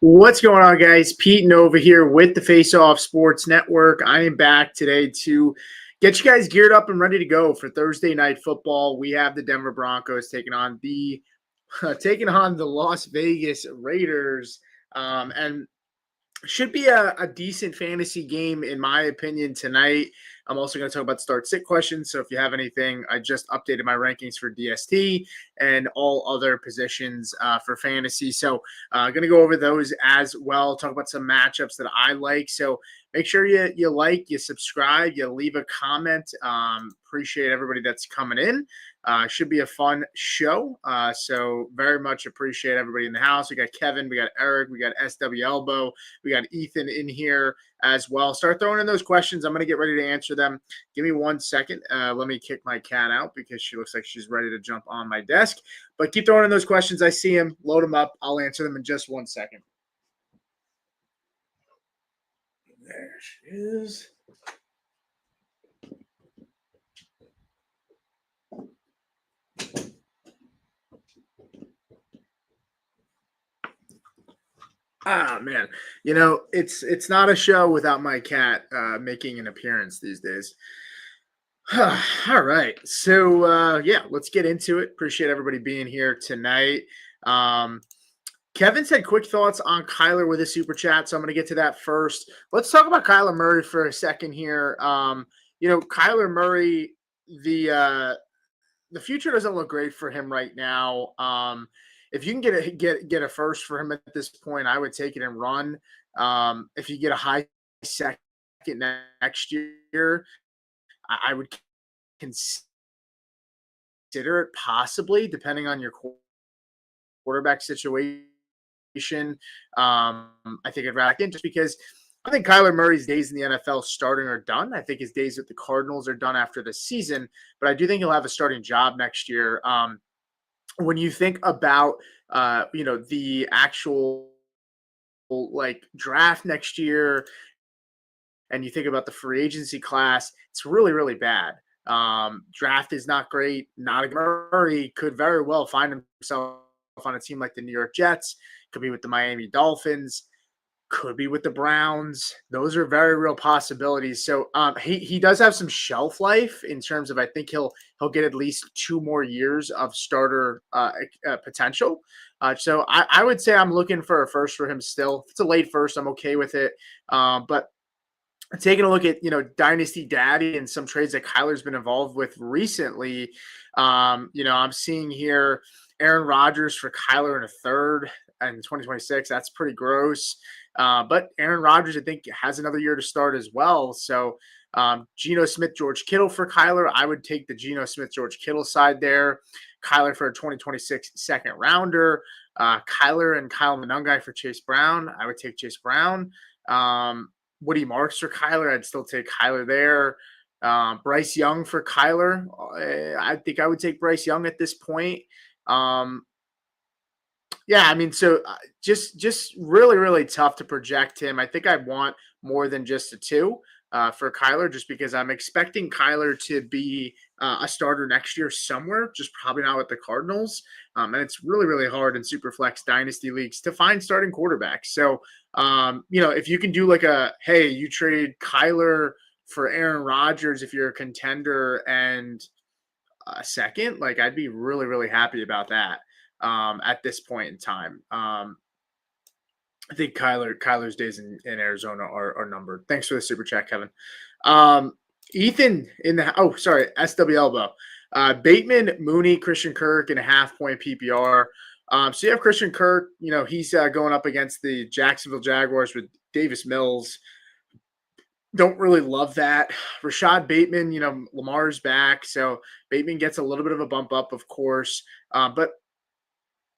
What's going on, guys? PeteNova here with the Face Off Sports Network. I am back today to get you guys geared up and ready to go for Thursday night football. We have the Denver Broncos taking on the Las Vegas Raiders, and should be a decent fantasy game, in my opinion, tonight. I'm also going to talk about start sit questions. So if you have anything, I just updated my rankings for DST and all other positions for fantasy. So I'm going to go over those as well, talk about some matchups that I like. So make sure you like, you subscribe, you leave a comment. Appreciate everybody that's coming in. Should be a fun show. So very much appreciate everybody in the house. We got Kevin, we got Eric, we got SW Elbow, we got Ethan in here as well. Start throwing in those questions. I'm going to get ready to answer them. Give me 1 second. Let me kick my cat out because she looks like she's ready to jump on my desk. But keep throwing in those questions. I see them. Load them up. I'll answer them in just 1 second. There she is. Ah, man, it's not a show without my cat making an appearance these days. All right, so yeah, let's get into it. Appreciate everybody being here tonight. Kevin said quick thoughts on Kyler with a super chat, so I'm going to get to that first. Let's talk about Kyler Murray for a second here. Kyler Murray, the future doesn't look great for him right now. If you can get a first for him at this point, I would take it and run. If you get a high second next year, I would consider it possibly, depending on your quarterback situation. I think I'd rack in just because I think Kyler Murray's days in the NFL starting are done. I think his days with the Cardinals are done after the season, but I do think he'll have a starting job next year. When you think about the actual draft next year, and you think about the free agency class, it's really, really bad. Draft is not great. Not Murray could very well find himself on a team like the New York Jets, could be with the Miami Dolphins, could be with the Browns. Those are very real possibilities. So he does have some shelf life in terms of, I think he'll get at least 2 more years of starter potential. So I would say I'm looking for a first for him still. If it's a late first, I'm okay with it. But taking a look at Dynasty Daddy and some trades that Kyler's been involved with recently, I'm seeing here Aaron Rodgers for Kyler in a third in 2026. That's pretty gross. But Aaron Rodgers, I think, has another year to start as well. So Geno Smith, George Kittle for Kyler. I would take the Geno Smith, George Kittle side there. Kyler for a 2026 second rounder. Kyler and Kyle Monangai for Chase Brown. I would take Chase Brown. Woody Marks for Kyler. I'd still take Kyler there. Bryce Young for Kyler. I think I would take Bryce Young at this point. Yeah, I mean, so just really, really tough to project him. I think I want more than just a 2 for Kyler, just because I'm expecting Kyler to be a starter next year somewhere, just probably not with the Cardinals. And it's really, really hard in Superflex Dynasty leagues to find starting quarterbacks. So, if you can do hey, you trade Kyler for Aaron Rodgers if you're a contender and a second, I'd be really, really happy about that. At this point in time, I think Kyler's days in Arizona are numbered. Thanks for the super chat, Kevin. Ethan SW Elbow. Bateman, Mooney, Christian Kirk in a half-point PPR. So you have Christian Kirk. He's going up against the Jacksonville Jaguars with Davis Mills. Don't really love that. Rashad Bateman, Lamar's back, so Bateman gets a little bit of a bump up, of course. But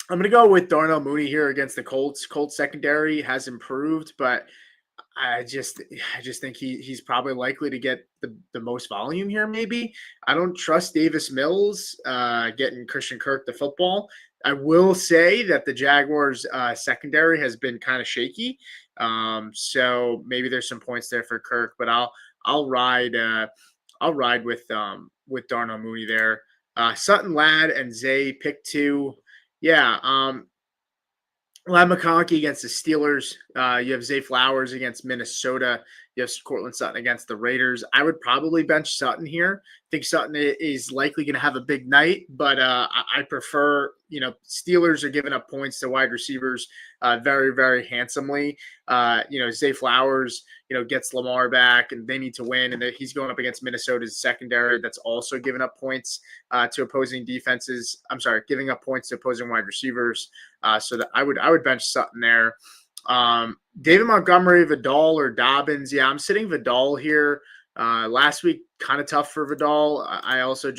I'm going to go with Darnell Mooney here against the Colts. Colts secondary has improved, but I just think he's probably likely to get the most volume here. Maybe I don't trust Davis Mills getting Christian Kirk the football. I will say that the Jaguars secondary has been kind of shaky, so maybe there's some points there for Kirk. But I'll ride with Darnell Mooney there. Sutton Ladd and Zay pick 2. Yeah, Lad McConkey against the Steelers. You have Zay Flowers against Minnesota. You have Cortland Sutton against the Raiders. I would probably bench Sutton here. I think Sutton is likely going to have a big night, but I prefer, Steelers are giving up points to wide receivers very, very handsomely. Zay Flowers, gets Lamar back and they need to win. And he's going up against Minnesota's secondary that's also giving up points to opposing defenses. I'm sorry, giving up points to opposing wide receivers. So that I would bench Sutton there. David Montgomery, Vidal, or Dobbins. Yeah, I'm sitting Vidal here. Last week, kind of tough for Vidal. I also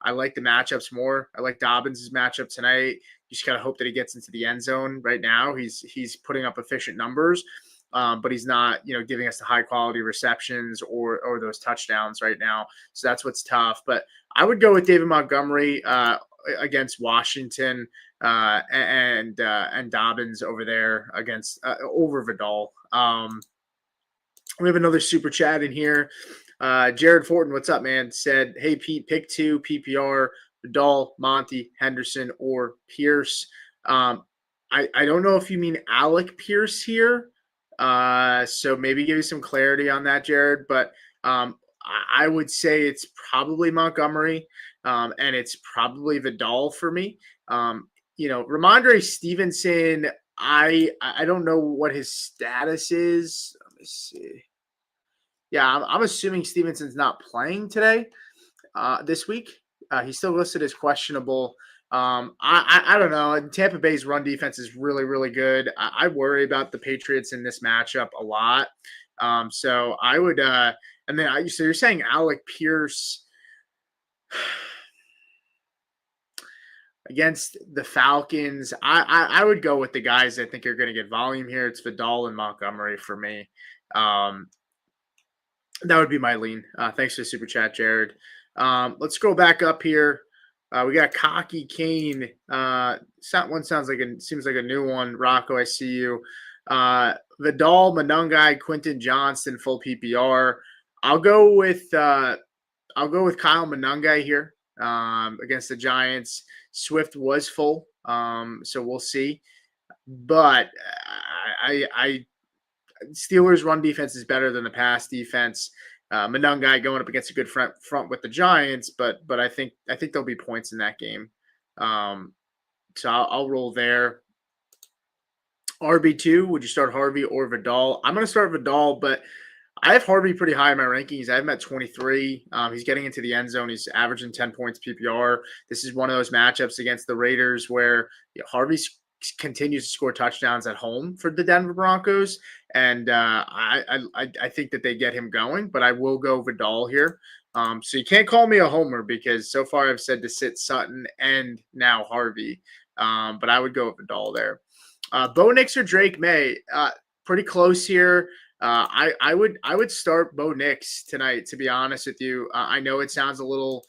I like the matchups more. I like Dobbins' matchup tonight. You just gotta hope that he gets into the end zone. Right now, he's putting up efficient numbers, but he's not, giving us the high quality receptions or those touchdowns right now. So that's what's tough. But I would go with David Montgomery against Washington. And Dobbins over there against over Vidal. We have another super chat in here. Jared Fortin, what's up, man? Said, hey, Pete, pick 2 PPR, Vidal, Monty, Henderson, or Pierce. I don't know if you mean Alec Pierce here. So maybe give you some clarity on that, Jared. But I would say it's probably Montgomery, and it's probably Vidal for me. Ramondre Stevenson, I don't know what his status is. Let me see. Yeah, I'm assuming Stevenson's not playing today, this week. He's still listed as questionable. I don't know. Tampa Bay's run defense is really, really good. I worry about the Patriots in this matchup a lot. So I would, so you're saying Alec Pierce against the Falcons. I would go with the guys I think are going to get volume here. It's Vidal and Montgomery for me. That would be my lean. Thanks for the super chat, Jared. Let's go back up here. We got Cocky Kane. One seems like a new one. Rocco, I see you. Vidal, Monungai, Quentin Johnston, full PPR. I'll go with Kyle Monungai here against the Giants. Swift was full, so we'll see. But I Steelers' run defense is better than the pass defense. Monungai going up against a good front with the Giants, but I think there'll be points in that game. So I'll roll there. RB2, would you start Harvey or Vidal? I'm going to start Vidal, but I have Harvey pretty high in my rankings. I have him at 23. He's getting into the end zone. He's averaging 10 points PPR. This is one of those matchups against the Raiders where Harvey continues to score touchdowns at home for the Denver Broncos, and I think that they get him going. But I will go Vidal here. So you can't call me a homer because so far I've said to sit Sutton and now Harvey. But I would go with Vidal there. Bo Nix or Drake May, pretty close here. I would start Bo Nix tonight, to be honest with you. I know it sounds a little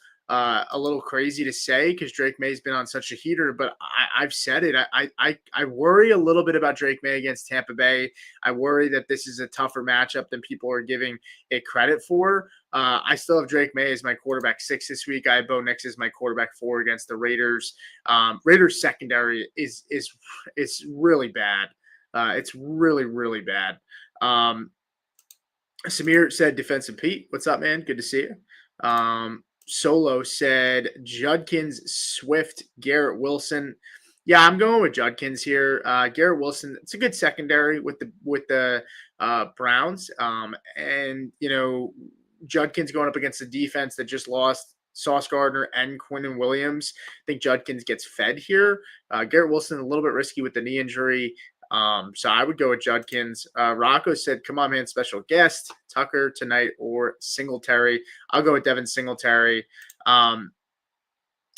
crazy to say because Drake May's been on such a heater, but I've said it. I worry a little bit about Drake May against Tampa Bay. I worry that this is a tougher matchup than people are giving it credit for. I still have Drake May as my quarterback 6 this week. I have Bo Nix as my quarterback 4 against the Raiders. Raiders secondary is really bad. It's really, really bad. Samir said defensive Pete. What's up, man? Good to see you. Solo said Judkins, Swift, Garrett Wilson. Yeah, I'm going with Judkins here. Garrett Wilson, it's a good secondary with the Browns. And Judkins going up against the defense that just lost Sauce Gardner and Quinnen Williams. I think Judkins gets fed here. Garrett Wilson a little bit risky with the knee injury. So I would go with Judkins. Rocco said, come on, man, special guest, Tucker tonight or Singletary. I'll go with Devin Singletary.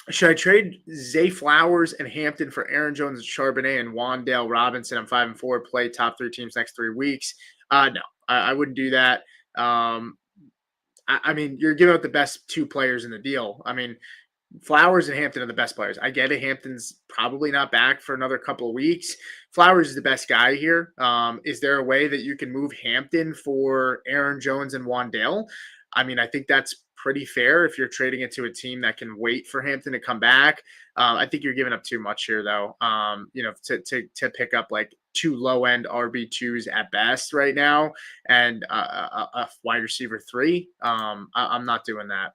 Should I trade Zay Flowers and Hampton for Aaron Jones, Charbonnet, and Wandale Robinson? I'm 5-4, play top 3 teams next 3 weeks. No, I wouldn't do that. I mean, you're giving up the best 2 players in the deal. I mean, Flowers and Hampton are the best players. I get it. Hampton's probably not back for another couple of weeks. Flowers is the best guy here. Is there a way that you can move Hampton for Aaron Jones and Wandale? I mean, I think that's pretty fair if you're trading it to a team that can wait for Hampton to come back. I think you're giving up too much here, though. To pick up like two low end RB2s at best right now and a wide receiver three. I'm not doing that.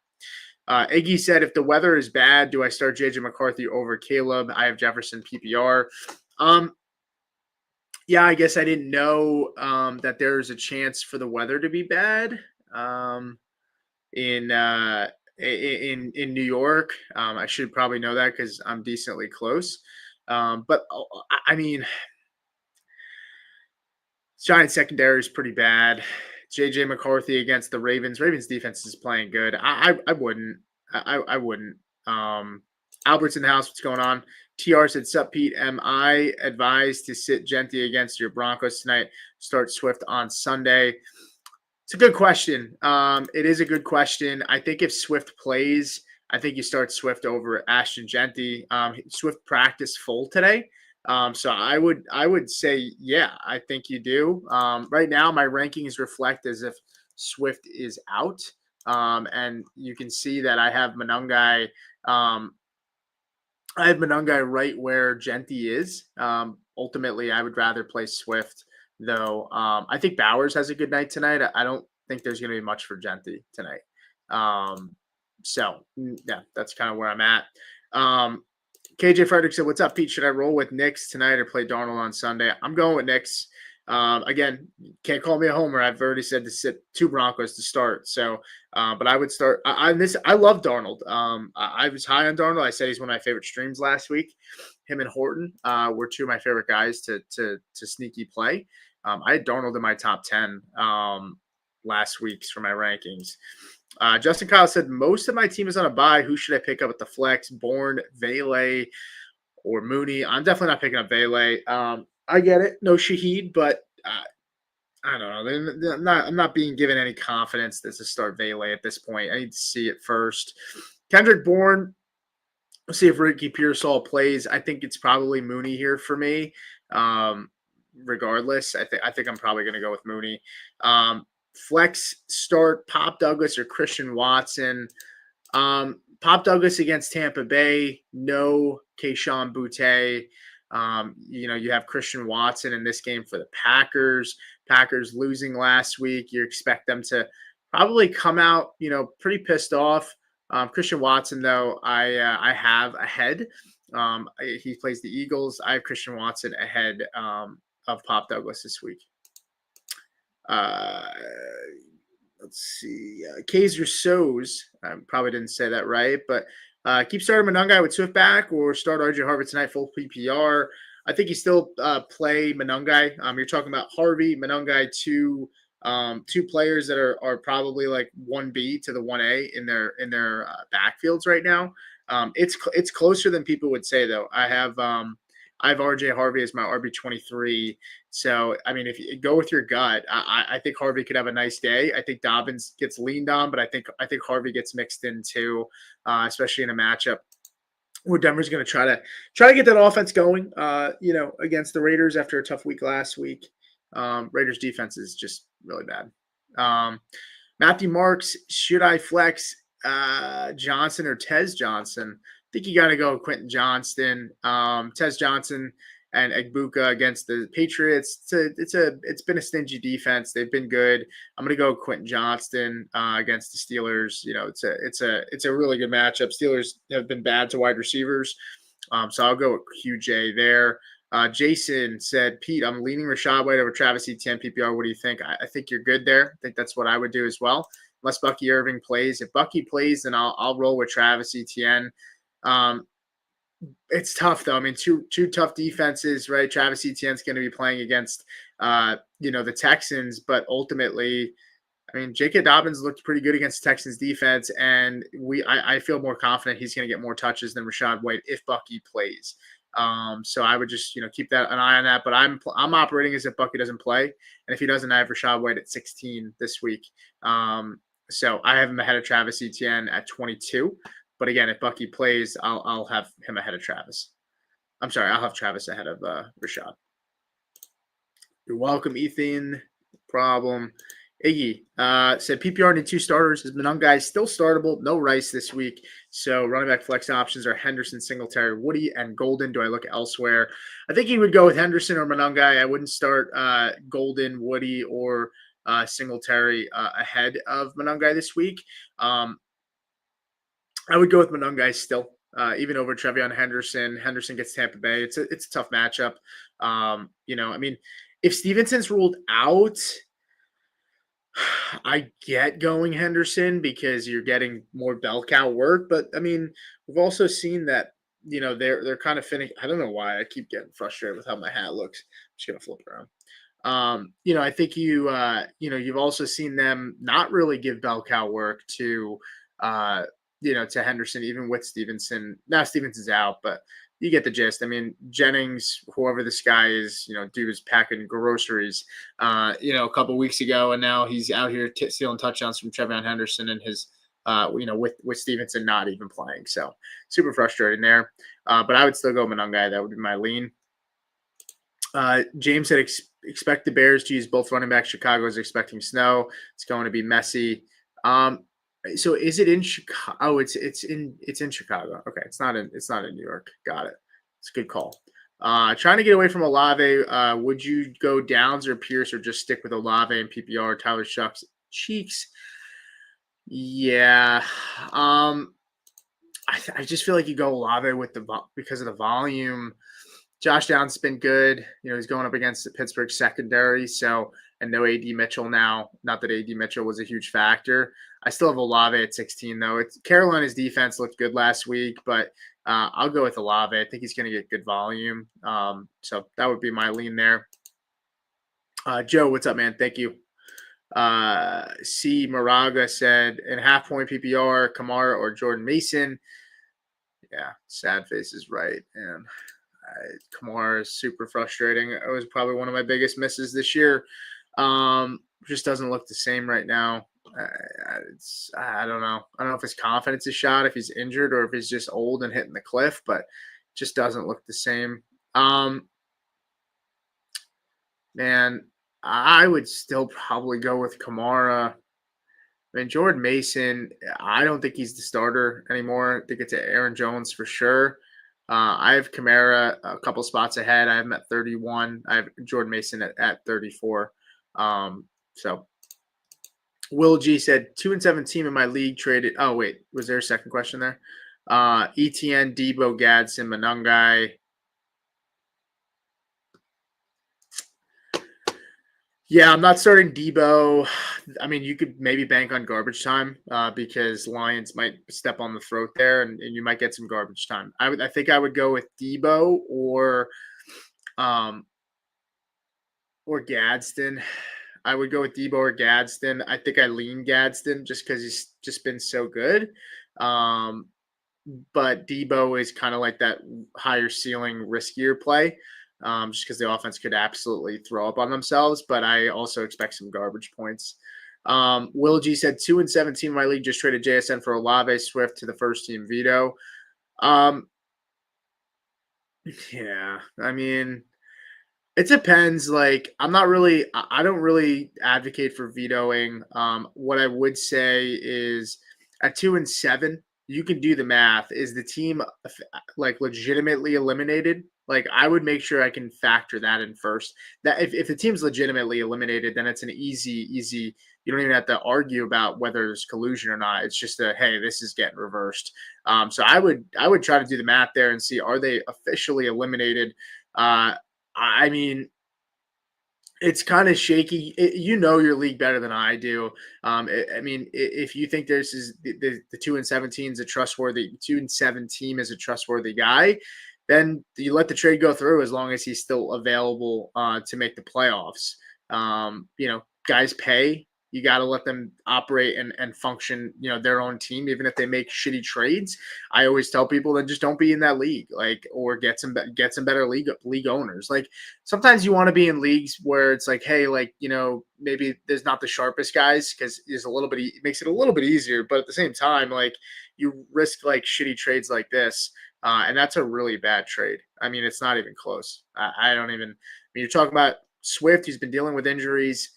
Iggy said, if the weather is bad, do I start JJ McCarthy over Caleb? I have Jefferson PPR. Yeah, I guess I didn't know that there's a chance for the weather to be bad in in New York. I should probably know that because I'm decently close. But I mean, Giants secondary is pretty bad. JJ McCarthy against the Ravens. Ravens defense is playing good. I wouldn't. I wouldn't. Albert's in the house. What's going on? TR said, "Sup, Pete? Am I advised to sit Genty against your Broncos tonight? Start Swift on Sunday." It's a good question. It is a good question. I think if Swift plays, I think you start Swift over Ashton Genty. Swift practiced full today. So I would say, yeah, I think you do. Right now, my rankings reflect as if Swift is out. And you can see that I have Monungai. I have Monungai right where Genty is. Ultimately, I would rather play Swift, though. I think Bowers has a good night tonight. I don't think there's going to be much for Genty tonight. Yeah, that's kind of where I'm at. KJ Frederick said, "What's up, Pete? Should I roll with Knicks tonight or play Darnold on Sunday?" I'm going with Knicks. Again, can't call me a homer. I've already said to sit two Broncos to start. So, but I would start. I love Darnold. I was high on Darnold. I said he's one of my favorite streams last week. Him and Horton were two of my favorite guys to sneaky play. I had Darnold in my top 10 last week's for my rankings. Justin Kyle said, most of my team is on a bye. Who should I pick up at the flex? Bourne, Vele, or Mooney? I'm definitely not picking up Vele. I get it. No Shaheed, but I don't know. I'm not being given any confidence to start Vele at this point. I need to see it first. Kendrick Bourne. We'll see if Ricky Pearsall plays. I think it's probably Mooney here for me. Regardless, I think I'm probably going to go with Mooney. Flex start Pop Douglas or Christian Watson. Pop Douglas against Tampa Bay. No Keyshawn Boutte. You have Christian Watson in this game for the Packers. Packers losing last week. You expect them to probably come out, pretty pissed off. Christian Watson, though, I have ahead. He plays the Eagles. I have Christian Watson ahead of Pop Douglas this week. Let's see. Kaiser Sows. I probably didn't say that right, but keep starting Monungai with Swift back or start RJ Harvey tonight, full PPR. I think you still play Monungai. You're talking about Harvey, Monungai, two players that are probably like 1B to the 1A in their backfields right now. It's closer than people would say, though. I have RJ Harvey as my RB23. So, I mean, if you go with your gut, I think Harvey could have a nice day. I think Dobbins gets leaned on, but I think Harvey gets mixed in too, especially in a matchup where Denver's going to try to get that offense going, against the Raiders after a tough week last week. Raiders defense is just really bad. Matthew Marks, should I flex Johnson or Tez Johnson? I think you got to go Quentin Johnston, Tez Johnson, and Egbuka against the Patriots. It's been a stingy defense. They've been good. I'm gonna go Quentin Johnston against the Steelers. It's a really good matchup. Steelers have been bad to wide receivers, so I'll go with QJ there. Jason said, Pete, I'm leaning Rashad White over Travis Etienne PPR. What do you think? I think you're good there. I think that's what I would do as well, unless Bucky Irving plays. If Bucky plays, then I'll roll with Travis Etienne. It's tough, though. I mean, two tough defenses, right? Travis Etienne's going to be playing against, the Texans, but ultimately, I mean, J.K. Dobbins looked pretty good against the Texans defense, and I feel more confident he's going to get more touches than Rashad White if Bucky plays. So I would just, keep an eye on that. But I'm operating as if Bucky doesn't play, and if he doesn't, I have Rashad White at 16 this week. So I have him ahead of Travis Etienne at 22. But again, if Bucky plays, I'll have him ahead of Travis. I'm sorry, I'll have Travis ahead of Rashad. You're welcome, Ethan. No problem. Iggy said PPR need 2 starters. Is Monangai still startable? No Rice this week. So running back flex options are Henderson, Singletary, Woody, and Golden. Do I look elsewhere? I think he would go with Henderson or Monangai. I wouldn't start Golden, Woody, or Singletary ahead of Monangai this week. I would go with Monangai still, even over Trevion Henderson. Henderson gets Tampa Bay. It's a tough matchup. I mean, if Stevenson's ruled out, I get going Henderson because you're getting more bell cow work, but I mean, we've also seen that they're kind of finishing. I don't know why I keep getting frustrated with how my hat looks. I'm just gonna flip it around. I think you've also seen them not really give bell cow work to Henderson, even with Stevenson. Now Stevenson's out, but you get the gist. I mean, Jennings, whoever this guy is, dude was packing groceries, a couple weeks ago, and now he's out here stealing touchdowns from Trevion Henderson and his, with Stevenson not even playing. So super frustrating there. But I would still go Monangai. That would be my lean. James said expect the Bears to use both running backs. Chicago is expecting snow. It's going to be messy. So is it in Chicago? Oh, it's in Chicago. Okay, it's not in New York. Got it. It's a good call. Trying to get away from Olave. Would you go Downs or Pierce or just stick with Olave and PPR? Tyler Shucks cheeks. Yeah. I just feel like you go Olave because of the volume. Josh Downs has been good. He's going up against the Pittsburgh secondary, and no AD Mitchell now. Not that AD Mitchell was a huge factor. I still have Olave at 16, though. Carolina's defense looked good last week, but I'll go with Olave. I think he's going to get good volume. So that would be my lean there. Joe, what's up, man? Thank you. C. Moraga said, in half-point PPR, Kamara or Jordan Mason. Yeah, sad face is right, and Kamara is super frustrating. It was probably one of my biggest misses this year. Just doesn't look the same right now. I don't know. I don't know if his confidence is shot, if he's injured, or if he's just old and hitting the cliff, but just doesn't look the same. Man, I would still probably go with Kamara. I mean, Jordan Mason, I don't think he's the starter anymore. I think it's Aaron Jones for sure. I have Kamara a couple spots ahead. I have him at 31. I have Jordan Mason at 34. So Will G said 2-7 team in my league traded. Oh, wait. Was there a second question there? ETN, Debo, Gadsden, Monangai. Yeah, I'm not starting Debo. I mean, you could maybe bank on garbage time because Lions might step on the throat there, and you might get some garbage time. I think I would go with Debo or Gadsden. I would go with Debo or Gadsden. I think I lean Gadsden just because he's just been so good. But Debo is kind of like that higher ceiling, riskier play. Just because the offense could absolutely throw up on themselves, but I also expect some garbage points. Will G said 2-17 my league just traded JSN for Olave Swift to the first team veto. Yeah, I mean, it depends. Like, I don't really advocate for vetoing. What I would say is at 2-7, you can do the math. Is the team like legitimately eliminated? Like, I would make sure I can factor that in first. That if the team's legitimately eliminated, then it's an easy. You don't even have to argue about whether there's collusion or not. It's just hey, this is getting reversed. So I would try to do the math there and see, are they officially eliminated? I mean, it's kind of shaky. Your league better than I do. I mean, if you think this is the 2-17 is a trustworthy 2-7 team is a trustworthy guy, then you let the trade go through as long as he's still available to make the playoffs. Guys pay. You got to let them operate and function, their own team, even if they make shitty trades. I always tell people that just don't be in that league, or get some better league owners. Like, sometimes you want to be in leagues where it's like, hey, maybe there's not the sharpest guys because it makes it a little bit easier, but at the same time, like, you risk like shitty trades like this, and that's a really bad trade. I mean, it's not even close. I don't even. I mean, you're talking about Swift. He's been dealing with injuries.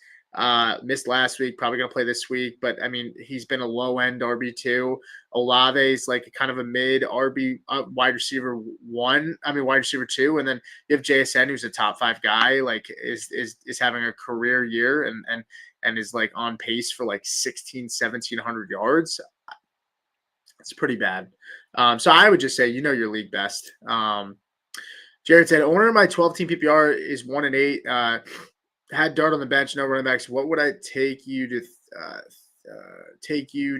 Missed last week, probably going to play this week. But I mean, he's been a low end RB2. Olave's like kind of a mid RB wide receiver one. I mean, wide receiver two, and then you have JSN, who's a top 5 guy. Like is having a career year and is like on pace for like 1,700 yards. It's pretty bad. So I would just say, your league best. Jared said, owner of my 12-team PPR is 1-8. Had Dart on the bench, no running backs. What would I take you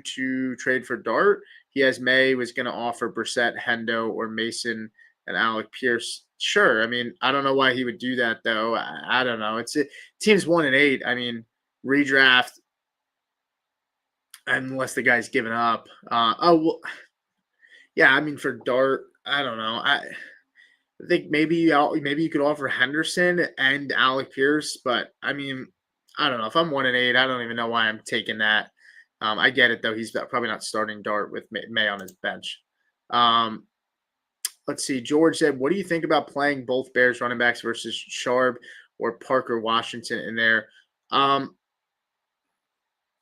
to trade for Dart? He has May, was going to offer Brissett, Hendo, or Mason and Alec Pierce. Sure. I mean, I don't know why he would do that though. I don't know. Team's 1-8. I mean, redraft unless the guy's given up. Yeah. I mean, for Dart, I don't know. I think maybe you could offer Henderson and Alec Pierce, but I mean, I don't know. If I'm 1-8, I don't even know why I'm taking that. I get it though. He's probably not starting Dart with May on his bench. Let's see. George said, "What do you think about playing both Bears running backs versus Sharp or Parker Washington in there?"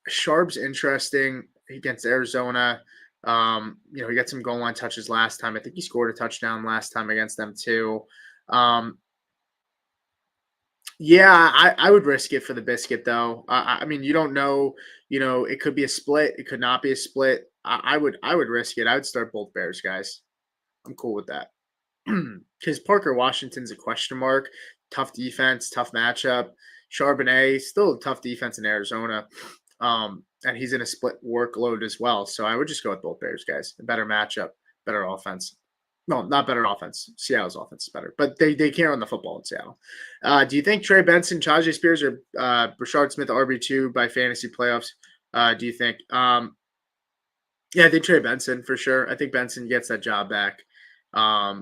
Sharp's interesting against Arizona. He got some goal line touches last time. I think he scored a touchdown last time against them too. Yeah, I would risk it for the biscuit though. I mean, you don't know. It could be a split. It could not be a split. I would risk it. I would start both Bears guys. I'm cool with that. Because Parker Washington's a question mark. Tough defense, tough matchup. Charbonnet, still a tough defense in Arizona. And he's in a split workload as well. So I would just go with both Bears guys. A better matchup, better offense. No, not better offense. Seattle's offense is better. But they can't run the football in Seattle. Do you think Trey Benson, Tajay Spears, or Brashard Smith RB2 by fantasy playoffs? Do you think? Yeah, I think Trey Benson for sure. I think Benson gets that job back. I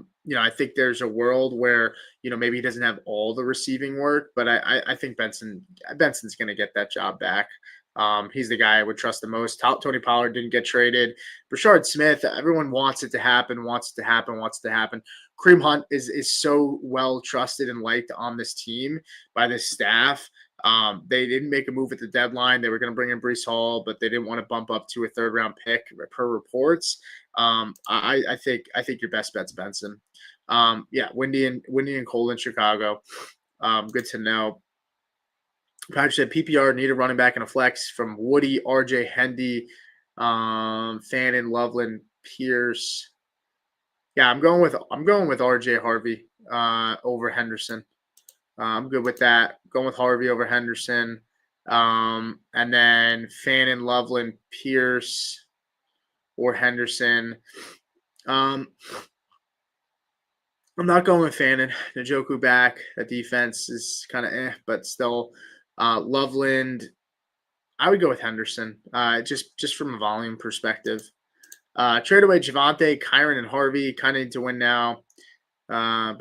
think there's a world where, maybe he doesn't have all the receiving work, but I think Benson's going to get that job back. He's the guy I would trust the most. Tony Pollard didn't get traded. Brashard Smith, everyone wants it to happen. Kareem Hunt is so well trusted and liked on this team by this staff. They didn't make a move at the deadline. They were going to bring in Breece Hall, but they didn't want to bump up to a 3rd-round pick per reports. I think your best bet's Benson. Windy and cold in Chicago. Good to know. Patrick said PPR need a running back and a flex from Woody, RJ, Hendy, Fannin, Loveland, Pierce. Yeah, I'm going with RJ Harvey over Henderson. I'm good with that. Going with Harvey over Henderson. And then Fannin, Loveland, Pierce, or Henderson. I'm not going with Fannin. Njoku back. That defense is kind of but still. Loveland, I would go with Henderson, just from a volume perspective. Trade away Javonte, Kyron, and Harvey. Kind of need to win now. Yeah,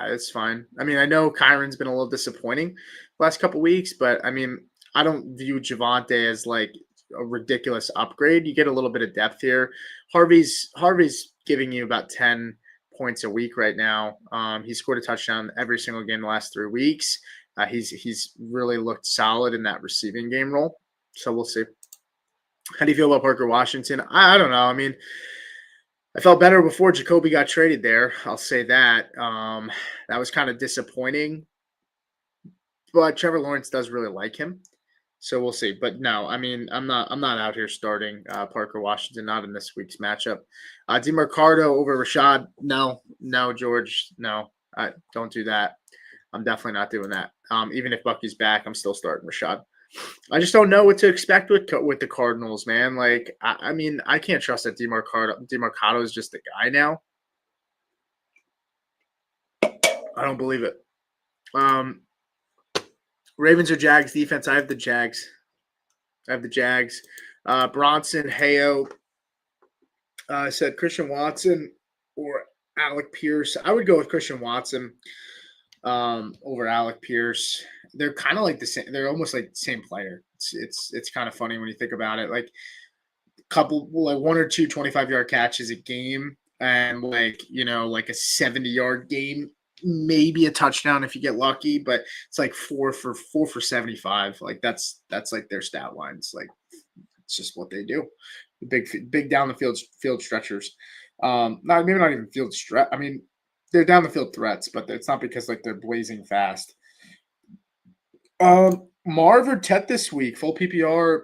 it's fine. I mean, I know Kyron's been a little disappointing last couple weeks, but I mean, I don't view Javonte as like a ridiculous upgrade. You get a little bit of depth here. Harvey's giving you about 10 points a week right now. He scored a touchdown every single game the last 3 weeks. He's really looked solid in that receiving game role. So we'll see. How do you feel about Parker Washington? I don't know. I mean, I felt better before Jacoby got traded there. I'll say that. That was kind of disappointing. But Trevor Lawrence does really like him. So we'll see. But no, I mean, I'm not out here starting Parker Washington, not in this week's matchup. DeMarcado over Rashad. No, George. No, don't do that. I'm definitely not doing that. Even if Bucky's back, I'm still starting Rashad. I just don't know what to expect with the Cardinals, man. Like, I mean, I can't trust that DeMarcado is just the guy now. I don't believe it. Ravens or Jags defense? I have the Jags. Bronson, Hayo said Christian Watson or Alec Pierce. I would go with Christian Watson over Alec Pierce. They're kind of like the same. They're almost like the same player. It's kind of funny when you think about it. Like one or two 25-yard catches a game, and like a 70-yard game maybe a touchdown if you get lucky, but it's like 4 for 75. Like that's like their stat lines. Like it's just what they do. The big down the field stretchers. Not maybe not even field stretch. I mean, they're down the field threats, but it's not because like they're blazing fast. Marv or Tet this week, full PPR.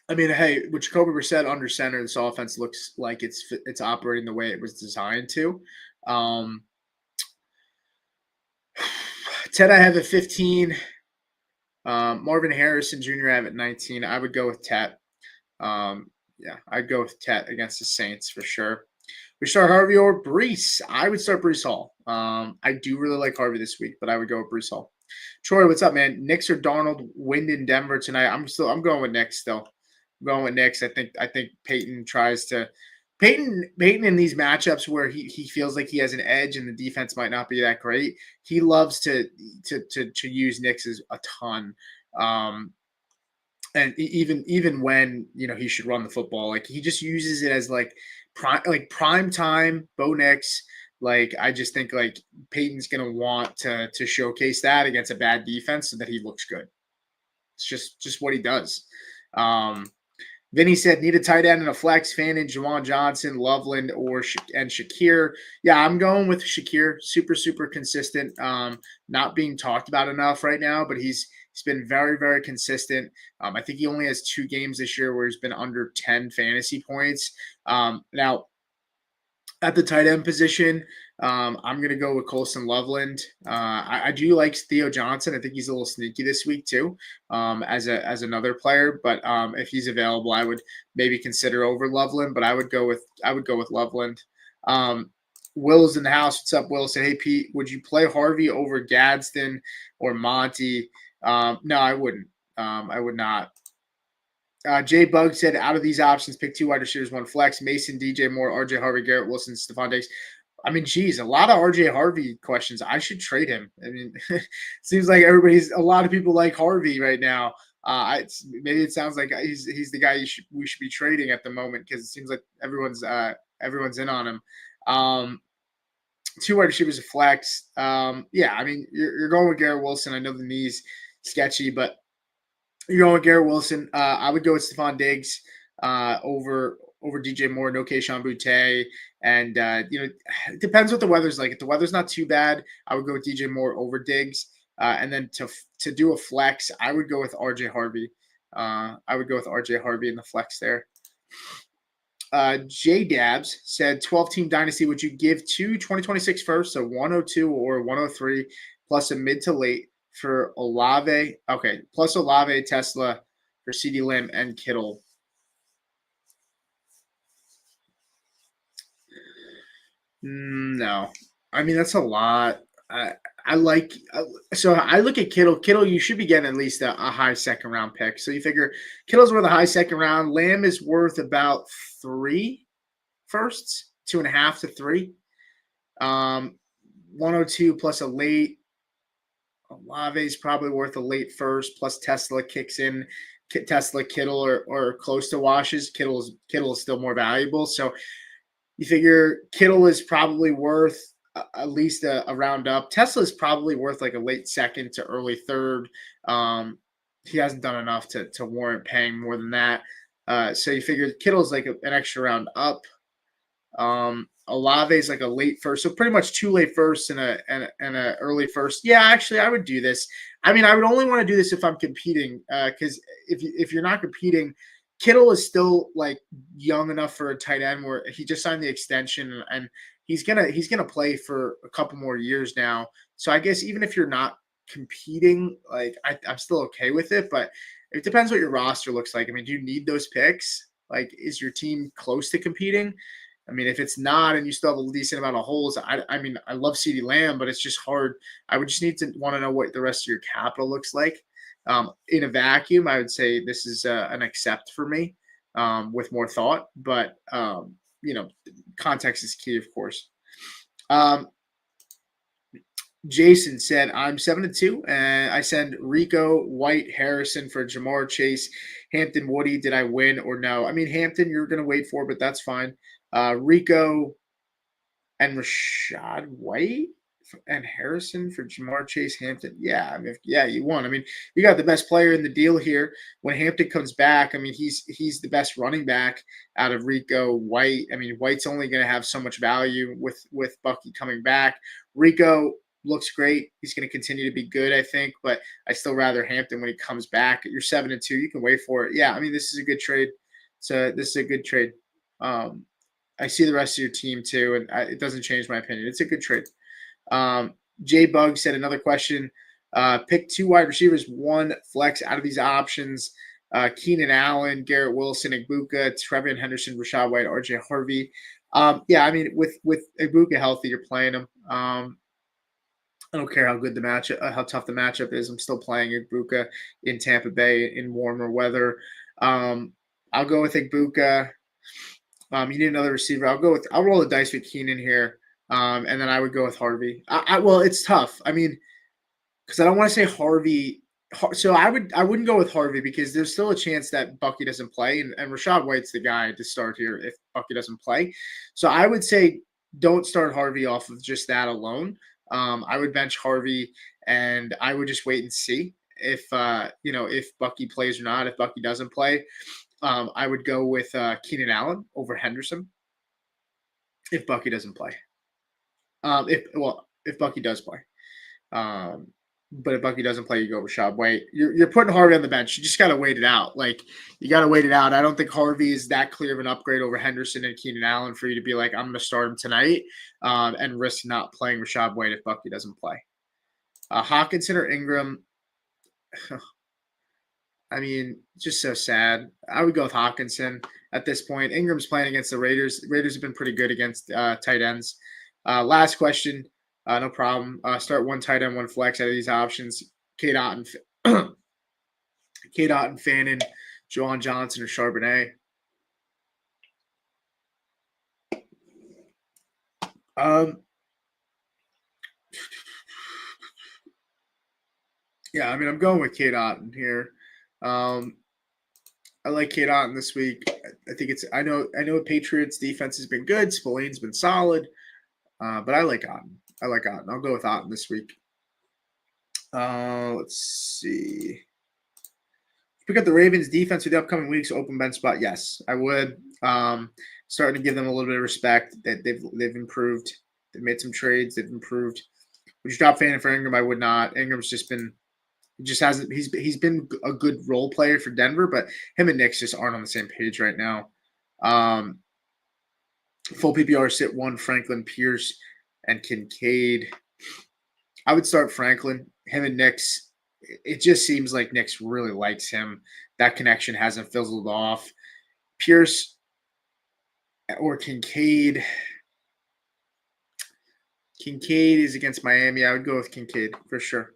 I mean, hey, with Jacoby Brissett under center, this offense looks like it's operating the way it was designed to. Um, Ted, I have at 15. Marvin Harrison Jr. I have at 19. I would go with Tet. Yeah, I'd go with Tet against the Saints for sure. We start Harvey or Brees. I would start Brees Hall. I do really like Harvey this week, but I would go with Brees Hall. Troy, what's up, man? Knicks or Darnold win in Denver tonight? I'm going with Knicks still. I'm going with Knicks. I think Peyton tries to Peyton in these matchups where he feels like he has an edge and the defense might not be that great. He loves to use Knicks a ton. And even when he should run the football, like he just uses it as like prime time Bo Nix. Like I just think like Peyton's gonna want to showcase that against a bad defense so that he looks good. It's just what he does. Vinny said need a tight end and a flex. Fannin, Jawan Johnson, Loveland, and Shakir. Yeah, I'm going with Shakir. Super consistent. Not being talked about enough right now, but he's been very consistent. I think he only has 2 games this year where he's been under 10 fantasy points. Now, at the tight end position, I'm going to go with Colson Loveland. I do like Theo Johnson. I think he's a little sneaky this week too, as another player. But if he's available, I would maybe consider over Loveland. But I would go with Loveland. Will's in the house. What's up, Will? Said, hey Pete, would you play Harvey over Gadsden or Monty? No, I wouldn't. I would not. Jay Bug said, out of these options, pick 2 wide receivers, 1 flex. Mason, DJ Moore, RJ Harvey, Garrett Wilson, Stephon Diggs. I mean, geez, a lot of RJ Harvey questions. I should trade him. I mean, seems like a lot of people like Harvey right now. Maybe it sounds like he's the guy we should be trading at the moment because it seems like everyone's in on him. 2 wide receivers, a flex. Yeah, I mean, you're going with Garrett Wilson. I know the knee's sketchy, but you're going with Garrett Wilson. I would go with Stephon Diggs over DJ Moore, no Kayshon Boutte. And, it depends what the weather's like. If the weather's not too bad, I would go with DJ Moore over Diggs. And then to do a flex, I would go with RJ Harvey. I would go with RJ Harvey in the flex there. J Dabs said 12-team dynasty. Would you give 2 2026 firsts, so 102 or 103 plus a mid to late for Olave? Okay, plus Olave, Tesla for CeeDee Lamb and Kittle. No, I mean that's a lot. I look at Kittle. Kittle, you should be getting at least a high second round pick. So you figure Kittle's worth a high second round. Lamb is worth about 3 firsts, 2.5 to 3. 102 plus a late. Olave is probably worth a late first plus Tesla kicks in. Tesla, Kittle or close to washes. Kittle is still more valuable. So you figure Kittle is probably worth at least a round up. Tesla is probably worth like a late second to early third. He hasn't done enough to warrant paying more than that. So you figure Kittle is like an extra round up. Olave is like a late first, so pretty much 2 late firsts and a early first. Yeah, actually, I would do this. I mean, I would only want to do this if I'm competing, because if you're not competing, Kittle is still like young enough for a tight end where he just signed the extension and he's gonna play for a couple more years now. So I guess even if you're not competing, like I'm still okay with it, but it depends what your roster looks like. I mean, do you need those picks? Like, is your team close to competing? I mean, if it's not and you still have a decent amount of holes, I mean, I love CeeDee Lamb, but it's just hard. I would just need to want to know what the rest of your capital looks like. In a vacuum, I would say this is an accept for me with more thought, but context is key, of course. Jason said, I'm 7-2, and I send Rico, White, Harrison for Jamar Chase, Hampton, Woody. Did I win or no? I mean, Hampton, you're going to wait for, but that's fine. Rico and Rashad White and Harrison for Jamar Chase Hampton. Yeah, I mean, yeah, you won. I mean, you got the best player in the deal here. When Hampton comes back, I mean, he's the best running back out of Rico White. I mean, White's only going to have so much value with Bucky coming back. Rico looks great. He's going to continue to be good, I think, but I still rather Hampton when he comes back. You're 7-2. You can wait for it. Yeah, I mean, this is a good trade. So this is a good trade. I see the rest of your team too, and it doesn't change my opinion. It's a good trade. Jay Bug said another question. Pick 2 wide receivers, 1 flex out of these options. Keenan Allen, Garrett Wilson, Igbuka, Trevion Henderson, Rashad White, RJ Harvey. Yeah, I mean, with Igbuka healthy, you're playing him. I don't care how good the match, how tough the matchup is. I'm still playing Igbuka in Tampa Bay in warmer weather. I'll go with Igbuka. You need another receiver. I'll roll the dice with Keenan here, and then I would go with Harvey. Well, it's tough. I mean, because I don't want to say Harvey. So I wouldn't go with Harvey because there's still a chance that Bucky doesn't play, and Rashad White's the guy to start here if Bucky doesn't play. So I would say don't start Harvey off of just that alone. I would bench Harvey, and I would just wait and see if if Bucky plays or not. If Bucky doesn't play, I would go with Keenan Allen over Henderson if Bucky doesn't play. If Bucky does play, but if Bucky doesn't play, you go Rashad White. You're putting Harvey on the bench. You just got to wait it out. Like you got to wait it out. I don't think Harvey is that clear of an upgrade over Henderson and Keenan Allen for you to be like, I'm going to start him tonight and risk not playing Rashad White if Bucky doesn't play. Hawkinson or Ingram. I mean, just so sad. I would go with Hawkinson at this point. Ingram's playing against the Raiders. Raiders have been pretty good against tight ends. Last question. No problem. Start 1 tight end, 1 flex out of these options. K. Dot and Fannin, Juwan Johnson, or Charbonnet. Yeah, I mean, I'm going with K. Dot here. I like K. Dot this week. I think I know Patriots defense has been good. Spillane's been solid, but I like Otten. I'll go with Otten this week. Let's see. Pick up the Ravens defense for the upcoming weeks. Open bench spot. Yes, I would. Starting to give them a little bit of respect that they've improved. They've made some trades. They've improved. Would you drop Fannin for Ingram? I would not. Ingram's just been. Just hasn't. He's been a good role player for Denver, but him and Knicks just aren't on the same page right now. Full PPR sit 1 Franklin, Pierce, and Kincaid. I would start Franklin. Him and Knicks. It just seems like Knicks really likes him. That connection hasn't fizzled off. Pierce or Kincaid. Kincaid is against Miami. I would go with Kincaid for sure.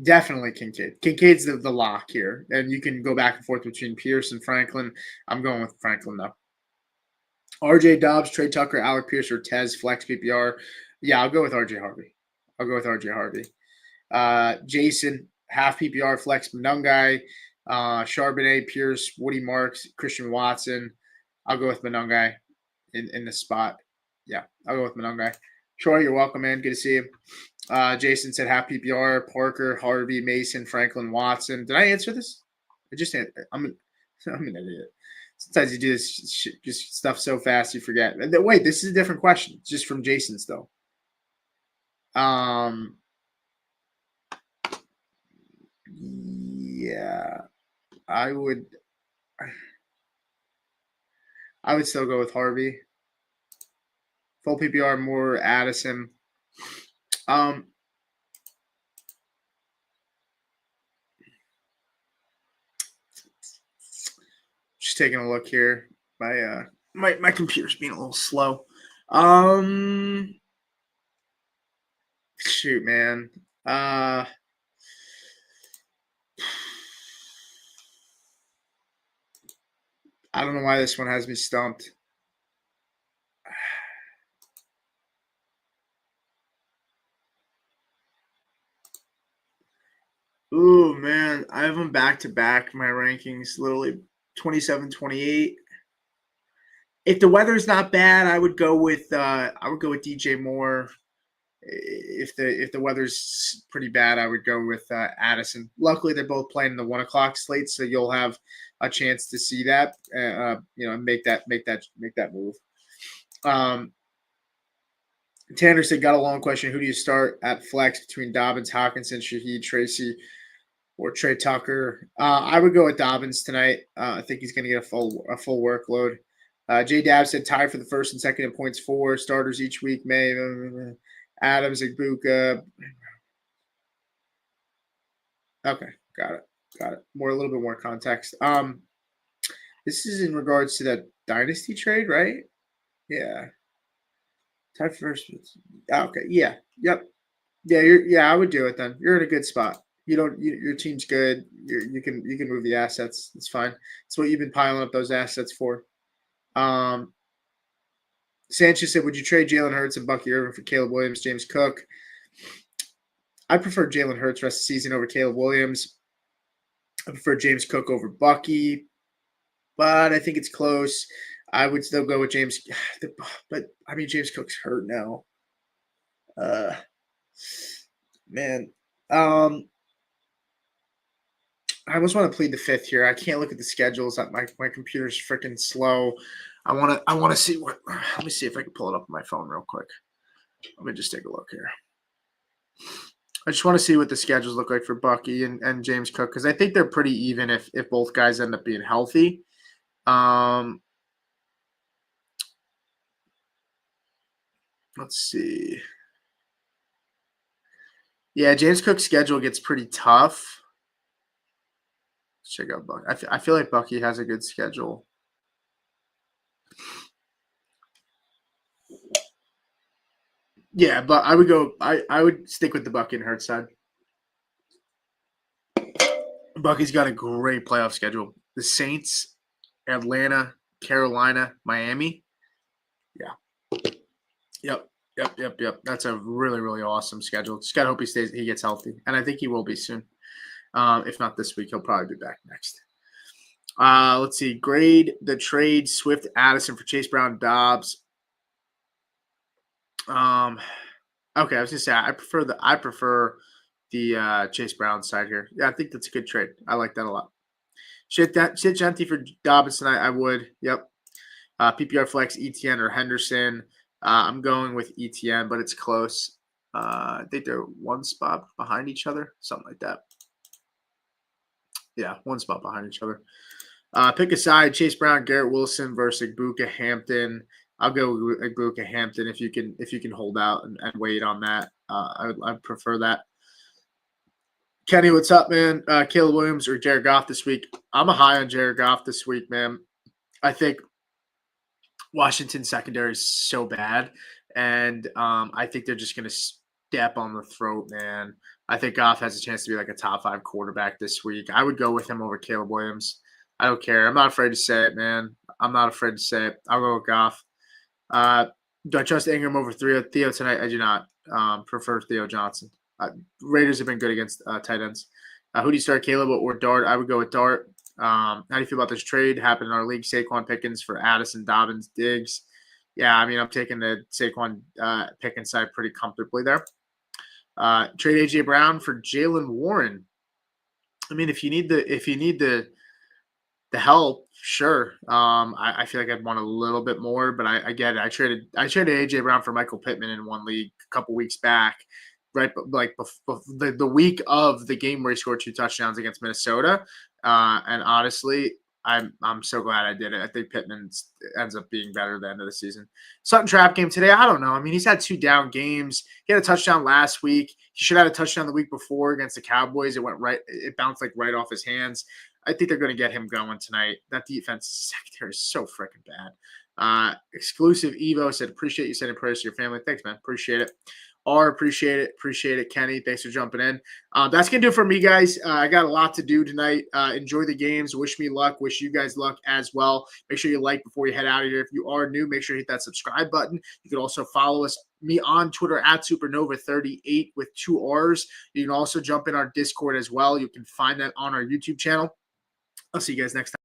Definitely Kincaid. Kincaid's the lock here. And you can go back and forth between Pierce and Franklin. I'm going with Franklin, though. RJ Dobbs, Trey Tucker, Alec Pierce, or Tez, flex PPR. Yeah, I'll go with RJ Harvey. Jason, half PPR, flex Monungai, Charbonnet, Pierce, Woody Marks, Christian Watson. I'll go with Monungai in the spot. Yeah, I'll go with Monungai. Troy, you're welcome, man. Good to see you. Jason said half PPR, Parker, Harvey, Mason, Franklin, Watson. Did I answer this? I'm an idiot. Sometimes you do this just stuff so fast you forget. Wait, this is a different question. It's just from Jason still. Yeah, I would still go with Harvey. Full PPR, more Addison. Just taking a look here. My computer's being a little slow. Shoot, man. I don't know why this one has me stumped. Ooh, man. I have them back to back, my rankings. Literally 27, 28. If the weather's not bad, I would go with DJ Moore. If the weather's pretty bad, I would go with Addison. Luckily, they're both playing in the 1 o'clock slate, so you'll have a chance to see that. And make that move. Tanner said, got a long question. Who do you start at flex between Dobbins, Hawkinson, Shaheed, Tracy, or Trey Tucker? I would go with Dobbins tonight. I think he's going to get a full workload. J Dab said tied for the first and second in points for starters each week. May Adams, Igbuka. Okay, got it. A little bit more context. This is in regards to that dynasty trade, right? Yeah. Tied first. Okay. Yeah. Yep. Yeah. I would do it then. You're in a good spot. Your team's good. You can move the assets. It's fine. It's what you've been piling up those assets for. Sanchez said, would you trade Jalen Hurts and Bucky Irvin for Caleb Williams, James Cook? I prefer Jalen Hurts rest of the season over Caleb Williams. I prefer James Cook over Bucky, but I think it's close. I would still go with James, but I mean James Cook's hurt now. Man, I almost want to plead the fifth here. I can't look at the schedules. My computer's freaking slow. I want to see what. Let me see if I can pull it up on my phone real quick. Let me just take a look here. I just want to see what the schedules look like for Bucky and James Cook, because I think they're pretty even if both guys end up being healthy. Let's see. Yeah, James Cook's schedule gets pretty tough. Let's check out Bucky. I feel like Bucky has a good schedule. Yeah, but I would go. I would stick with the Bucky and Hurts side. Bucky's got a great playoff schedule. The Saints, Atlanta, Carolina, Miami. Yeah. Yep. That's a really, really awesome schedule. Just gotta hope he gets healthy, and I think he will be soon. If not this week, he'll probably be back next. Let's see. Grade the trade: Swift, Addison for Chase Brown, Dobbs. Okay, I was gonna say I prefer the Chase Brown side here. Yeah, I think that's a good trade. I like that a lot. Shit Genty for Dobbins tonight. I would. Yep. PPR flex ETN or Henderson. I'm going with ETN, but it's close. I think they're one spot behind each other, something like that. Yeah, one spot behind each other. Pick a side: Chase Brown, Garrett Wilson versus Igbuka Hampton. I'll go with Igbuka Hampton if you can hold out and wait on that. I'd prefer that. Kenny, what's up, man? Caleb Williams or Jared Goff this week? I'm a high on Jared Goff this week, man. I think Washington secondary is so bad, and I think they're just going to step on the throat, man. I think Goff has a chance to be like a top 5 quarterback this week. I would go with him over Caleb Williams. I don't care. I'm not afraid to say it, man. I'm not afraid to say it. I'll go with Goff. Do I trust Ingram over Theo tonight? I do not. Prefer Theo Johnson. Raiders have been good against tight ends. Who do you start, Caleb or Dart? I would go with Dart. How do you feel about this trade? Happened in our league. Saquon Pickens for Addison, Dobbins, Diggs. Yeah, I mean, I'm taking the Saquon Pickens side pretty comfortably there. Trade AJ Brown for Jalen Warren. I mean, if you need the help, sure. I feel like I'd want a little bit more, but I get it. I traded AJ Brown for Michael Pittman in one league a couple weeks back, right? Like the week of the game where he scored 2 touchdowns against Minnesota. And honestly, I'm so glad I did it. I think Pittman ends up being better at the end of the season. Sutton trap game today. I don't know. I mean, he's had 2 down games. He had a touchdown last week. He should have had a touchdown the week before against the Cowboys. It bounced like right off his hands. I think they're going to get him going tonight. That defense secondary is so freaking bad. Exclusive Evo said, appreciate you sending prayers to your family. Thanks, man. Appreciate it. Appreciate it. Appreciate it, Kenny. Thanks for jumping in. That's going to do it for me, guys. I got a lot to do tonight. Enjoy the games. Wish me luck. Wish you guys luck as well. Make sure you like before you head out of here. If you are new, make sure you hit that subscribe button. You can also follow me on Twitter at Supernova38 with 2 R's. You can also jump in our Discord as well. You can find that on our YouTube channel. I'll see you guys next time.